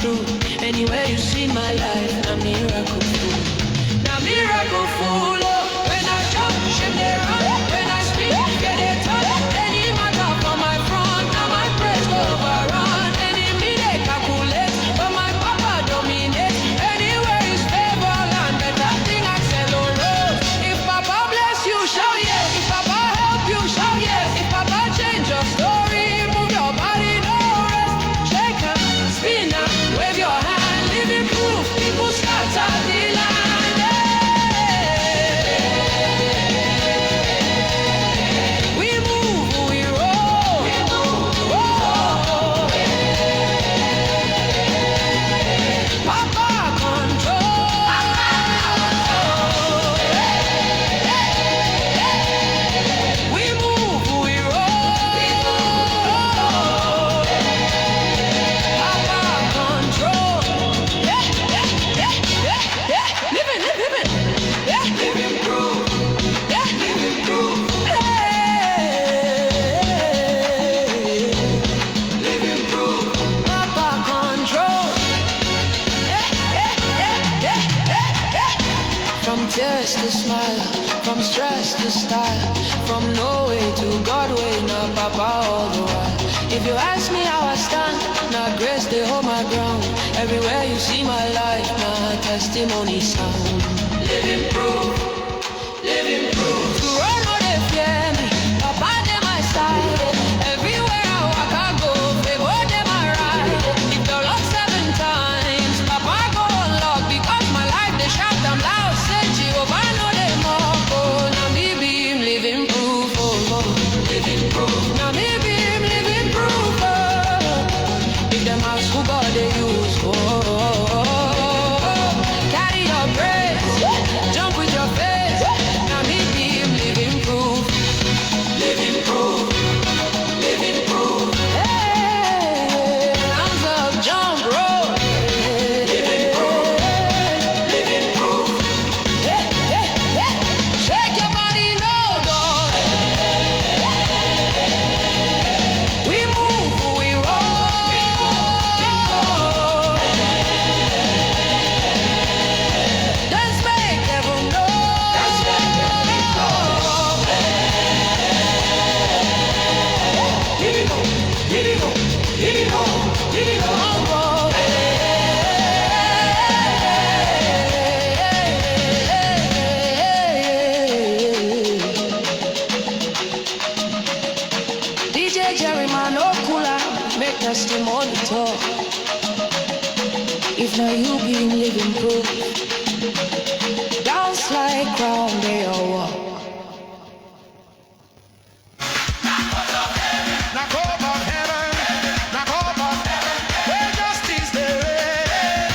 through. Anywhere you see my life, a miracle fool. Now miracle fool, oh. When I jump, shit they run. When I speak, get it done. Any matter for my front, now my praise go overrun. Enemy they calculate, but my papa dominates. Anywhere is favor and better thing accelerate. If Papa bless you, shout yes. If Papa help you, shout yes. If Papa change your story, move your body, no rest. Shake and spin and wave your hand, living proof. People scatter the land. We move, we roll. Oh. Papa control. We move, we roll. Papa control. Living. Living proof. Living proof. Living proof. Papa control. From tears to smile, from stress to style, from no way to God way, now Papa all the while. If you ask me how I stand, now grace they hold my ground. Everywhere you see my life, now testimony sound. Living proof, living proof. To run where they fear me, Papa they my side. Everywhere I walk I go, favor they my ride. If the lock 7 times, Papa go unlock. Because my life they shout them loud. Say Jehovah know they mock. Oh, now me be him living proof. Oh, living proof. Now me be him living proof. Oh, if them ask who God they use. Carry your praise, jump with your face. Now me be him living proof. Living proof. Living proof. Hey, hands up, jump, roll. Living proof. Living proof. Hey. Shake your body, no dog. We move, we roll. Let's make heaven know. Give it on, give it on, give it on, give it on. DJ Jerryman, no cooler, make testimony talk. If not you be living proof, dance like crown they all walk. Knock over heaven, where justice there is.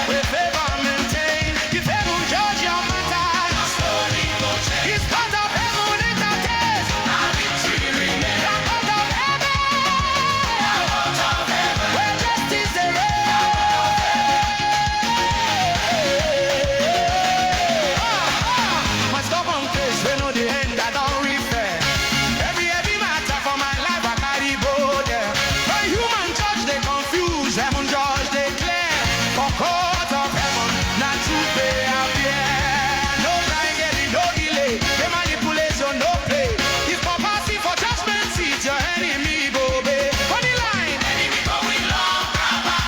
Where favor maintained, if heaven judge your matter, it's part of heaven entertains. Knock out of heaven, where justice there is. My stubborn face, we know the end, I don't repair. Every matter for my life, I carry both there. When human judge, they confuse, heaven judge, they clear. For court of heaven, not to pay appear. No time getting, no delay. They manipulate, so no play. If Papa see for judgment seat, your enemy go pay. On the line, enemy going long,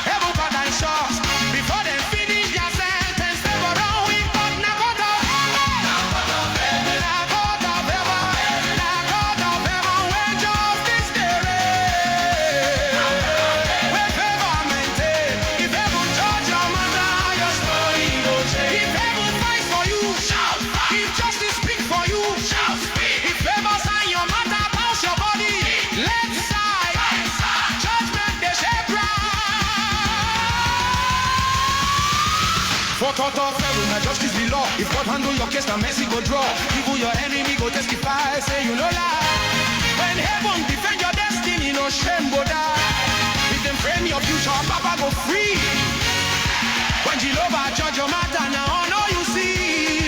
heaven cut and short. Before they finish their sentence, they go down with God, knock out of heaven. Knock out of heaven, knock out of heaven, when justice there is. Where favor maintained, if heaven judge your matter, your story go change. If heaven fights for you, shout. If justice speak for you, shout. If favor sign your matter, bounce your body. Left side, judgment they shape right. For court of heaven, na justice be law. If God handle your case, na mercy go draw. Even your enemy go testify, say you no lie. When heaven defend your destiny, no shame go die. If them frame your future, Papa go free. When Jehovah judge your matter, now all you see.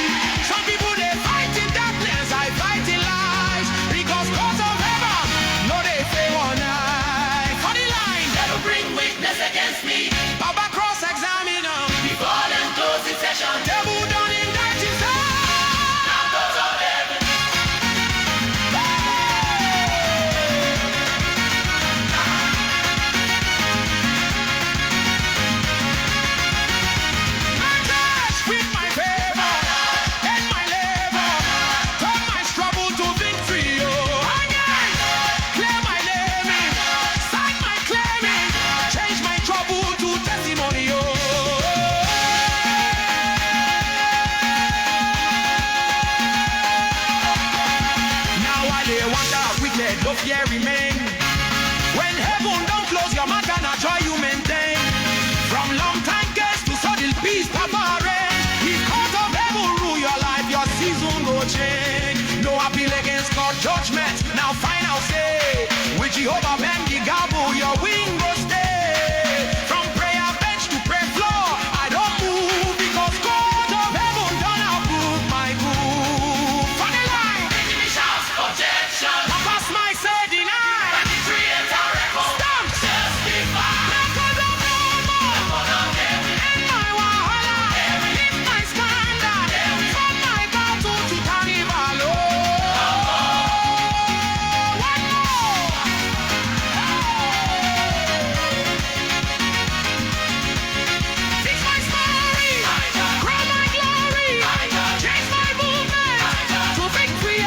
Some people they fight in darkness, I fight in lies. Because cause of heaven, no they say one night. For the line, that'll bring weakness against fear remain. When heaven don't close your mouth and a joy you maintain. From long time guests to sudden peace, Papa reign. His court of heaven rule your life, your season go change. No appeal against God judgment. Now final say, with Jehovah bend the gobble, your wing go stay. From prayer bench to prayer floor, I don't move because God of heaven don't approve my move. Funny line, enemy shouts protection. Papa smile say deny. When the creator record, stamp testify. Record of heaven, in my wahala, lift my standard, from my battle to carnival. Fix my story, grow my glory, change my movement to victory.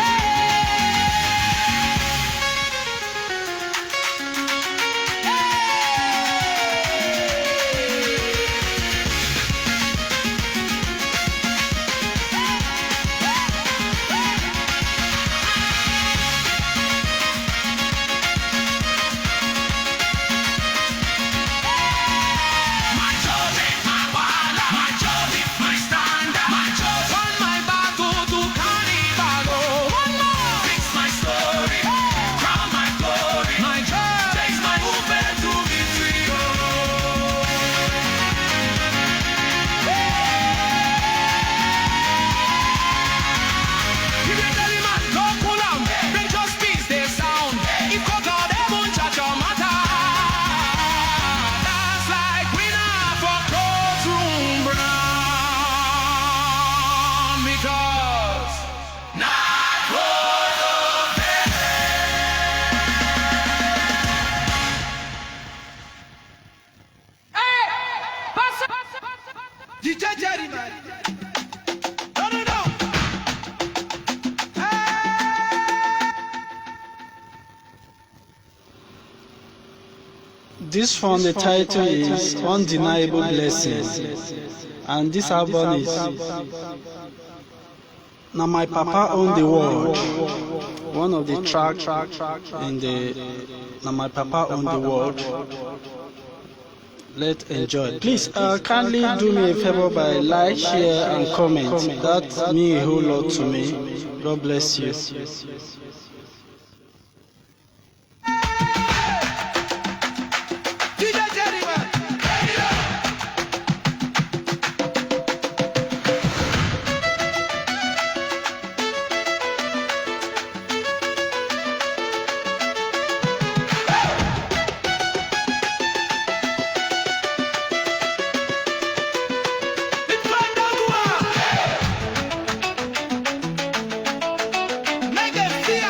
My joy is my wahala, my joy is my standard, my joy from my battle to carnival. Fix my story, crown my glory, my joy takes my movement to victory. If you tell him man, go pull am, bring just peace, they sound. If God heaven chat your matter, that's like winner for courtroom brown. Because not worth of DJ Jerryman. No. This one, the title is Undeniable Blessing, and this album is Now My Papa Own the World. One of the tracks in the Now My Papa Own the World. Let's enjoy. Please kindly do me a favor by like, share, and comment. That means a whole lot to me. God bless you. DJ Jerryman. Make them fear.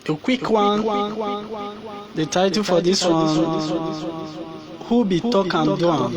A quick one. The title for this one, Who Be Talk and Do Am.